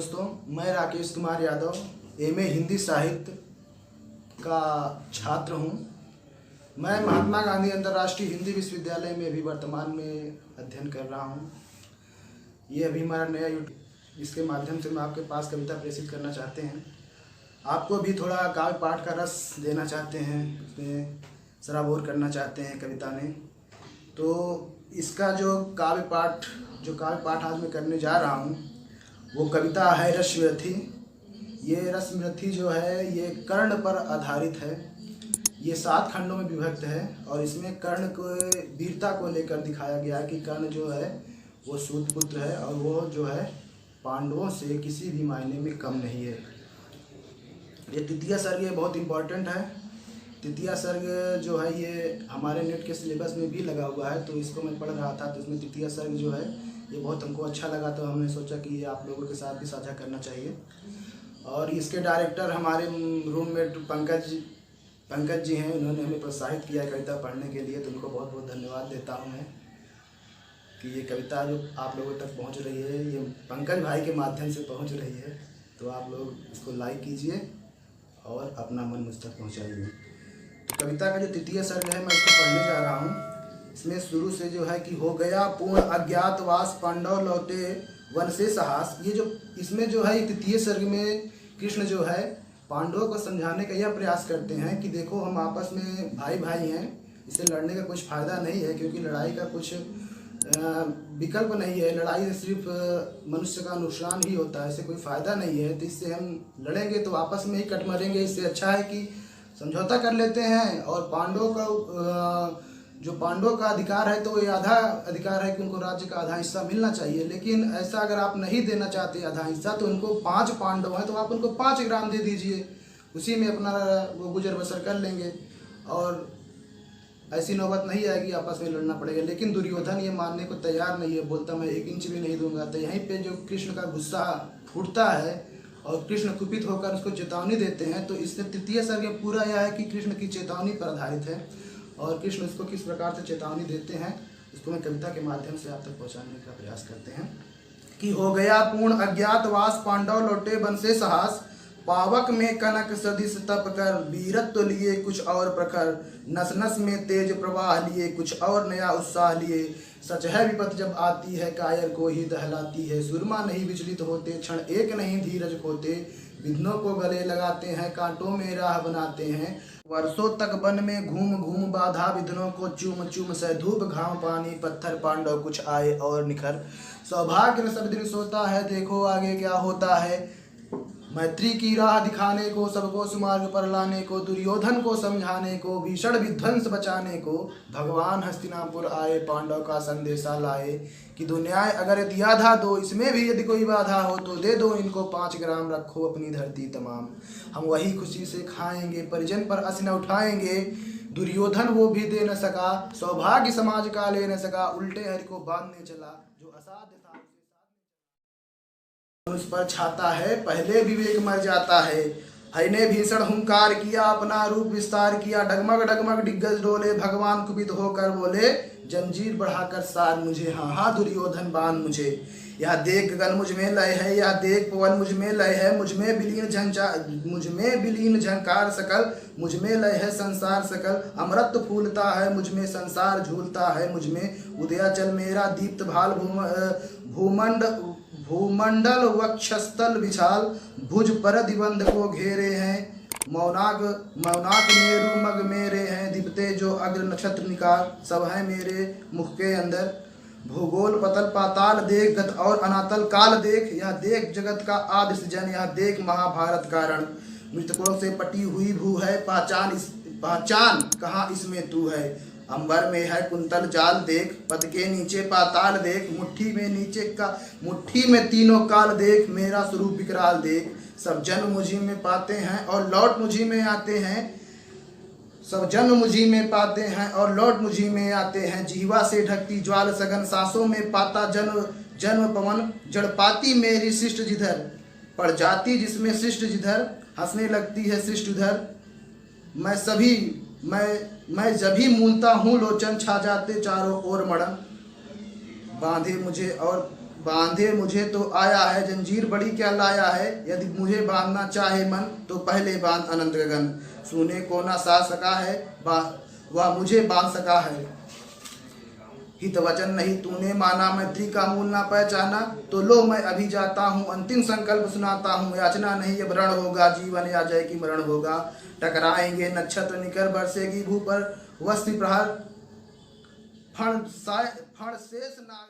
दोस्तों, मैं राकेश कुमार यादव एमए हिंदी साहित्य का छात्र हूं। मैं महात्मा गांधी अंतर्राष्ट्रीय हिंदी विश्वविद्यालय में अभी वर्तमान में अध्ययन कर रहा हूं। ये अभी हमारा नया यूट्यूब, इसके माध्यम से मैं आपके पास कविता प्रेषित करना चाहते हैं। आपको भी थोड़ा काव्य पाठ का रस देना चाहते हैं, उसमें सराबोर करना चाहते हैं कविता में। तो इसका जो काव्य पाठ आज मैं करने जा रहा हूँ वो कविता है रसमृथि। ये रसमृथि जो है ये कर्ण पर आधारित है। ये 7 खंडों में विभक्त है और इसमें कर्ण को वीरता को लेकर दिखाया गया है कि कर्ण जो है वो सूत पुत्र है और वो जो है पांडवों से किसी भी मायने में कम नहीं है। ये तृतीय सर्ग ये बहुत इम्पोर्टेंट है। तृतीय सर्ग जो है ये हमारे नेट के सिलेबस में भी लगा हुआ है, तो इसको मैं पढ़ रहा था तो इसमें तृतीय सर्ग जो है ये बहुत हमको अच्छा लगा, तो हमने सोचा कि ये आप लोगों के साथ भी साझा करना चाहिए। और इसके डायरेक्टर हमारे रूममेट पंकज जी हैं, उन्होंने हमें प्रोत्साहित किया कविता पढ़ने के लिए, तो उनको बहुत बहुत धन्यवाद देता हूँ मैं कि ये कविता जो आप लोगों तक पहुँच रही है ये पंकज भाई के माध्यम से पहुँच रही है। तो आप लोग इसको लाइक कीजिए और अपना मन मुझ तक पहुँचाइए। तो कविता का जो तृतीय सर्ग है मैं इसको पढ़ने जा रहा हूँ। इसमें शुरू से जो है कि हो गया पूर्ण अज्ञातवास पांडव लौटे वन से साहस। ये जो इसमें जो है तृतीय सर्ग में कृष्ण जो है पांडवों को समझाने का यह प्रयास करते हैं कि देखो हम आपस में भाई भाई हैं, इससे लड़ने का कुछ फ़ायदा नहीं है, क्योंकि लड़ाई का कुछ विकल्प नहीं है। लड़ाई से सिर्फ मनुष्य का नुकसान ही होता है, इससे कोई फ़ायदा नहीं है। तो इससे हम लड़ेंगे तो आपस में ही कट मरेंगे। इससे अच्छा है कि समझौता कर लेते हैं और पांडवों का अधिकार है तो ये आधा अधिकार है कि उनको राज्य का आधा हिस्सा मिलना चाहिए। लेकिन ऐसा अगर आप नहीं देना चाहते आधा हिस्सा, तो उनको 5 पांडव हैं तो आप उनको 5 ग्राम दे दीजिए, उसी में अपना वो गुजर बसर कर लेंगे और ऐसी नौबत नहीं आएगी आपस में लड़ना पड़ेगा। लेकिन दुर्योधन ये मानने को तैयार नहीं है, बोलता मैं 1 इंच भी नहीं दूंगा। तो यहीं पे जो कृष्ण का गुस्सा फूटता है और कृष्ण कुपित होकर उसको चेतावनी देते हैं। तो इससे तृतीय सर्ग पूरा यह है कि कृष्ण की चेतावनी पर आधारित है और कृष्ण उसको किस प्रकार से चेतावनी देते हैं उसको मैं कविता के माध्यम से आप तक पहुंचाने का प्रयास करते हैं। कि हो गया पूर्ण अज्ञातवास पांडव लौटे वन से साहस, पावक में कनक सदिश तप कर वीरत्व लिए कुछ और प्रखर, नस नस में तेज प्रवाह लिए कुछ और नया उत्साह लिए। सच है विपत जब आती है कायर को ही दहलाती है, सुरमा नहीं विचलित होते क्षण एक नहीं धीरज खोते, विघ्नों को गले लगाते हैं कांटों में राह बनाते हैं, वर्षों तक वन में घूम घूम बाधा विघ्नों को चूम चूम से धूप घाम पानी पत्थर पांडव कुछ आए और निखर। सौभाग्य न सब दिन सोता है देखो आगे क्या होता है, मैत्री की राह दिखाने को सबको सुमार्ग पर लाने को, दुर्योधन को समझाने को भीषण विध्वंस बचाने को, भगवान हस्तिनापुर आए पांडव का संदेशा लाए कि दो न्याय अगर दिया था दो, इसमें भी यदि कोई बाधा हो तो दे दो इनको 5 ग्राम रखो अपनी धरती तमाम, हम वही खुशी से खाएंगे परिजन पर अस न उठाएंगे। दुर्योधन वो भी दे न सका सौभाग्य समाज का ले न सका, उल्टे हरि को बांधने चला जो असाध्य था उस पर छाता है पहले विवेक मर जाता है। हरि ने भीषण हुंकार किया अपना रूप विस्तार किया, डगमग डगमग डिग्गज डोले भगवान कुपित होकर बोले, जंजीर बढ़ाकर सार मुझे हाँ हाँ दुर्योधन बांध मुझे। यह देख गगन मुझ में लय है यह देख पवन मुझ में लय है, मुझ में विलीन झंकार सकल, मुझ में लय है संसार सकल, अमृत फूलता है मुझ में संसार झूलता है मुझ में, उदयाचल मेरा दीप्त भाल भूमंडल वक्षस्थल विशाल, भुज पर दिबंध को घेरे हैं, मौनाक मेरु मग मेरे हैं, दीपते जो अग्र नक्षत्र निकार सब है मेरे मुख के अंदर। भूगोल पतल पाताल देख गत और अनातल काल देख, यह देख जगत का आदि सृजन यह देख महाभारत कारण, मृतकों से पटी हुई भू है पहचान कहाँ इसमें तू है, अंबर में है कुंतल जाल देख पद के नीचे पाताल देख, मुट्ठी में तीनों काल देख मेरा स्वरूप विकराल देख, सब जन्म मुझी में पाते हैं और लौट मुझी में आते हैं, सब जन्म मुझी में पाते हैं और लौट मुझी में आते हैं, जीवा से ढकती ज्वाल सघन सांसों में पाता जन्म पवन, जड़ पाती मेरी सृष्टि जिधर पड़ जाती जिसमें सृष्टि जिधर, हंसने लगती है सृष्टि उधर, मैं जभी मूलता हूँ लोचन छा जाते चारों ओर मड़न, बांधे मुझे और बांधे मुझे तो आया है, जंजीर बड़ी क्या लाया है। यदि मुझे बांधना चाहे मन, तो पहले बांध अनंत गगन। सुने को ना सा सका है, वह मुझे बांध सका है। हित वचन नहीं तूने माना, मैत्री का मूल ना पहचाना। तो लो मैं अभी जाता हूँ, अंतिम संकल्प सुनाता हूँ। याचना नहीं अब रण होगा, जीवन या जय की मरण होगा। टकराएंगे नक्षत्र निकर, बरसेगी भू पर वस्ती प्रहार। फण शेष नाग।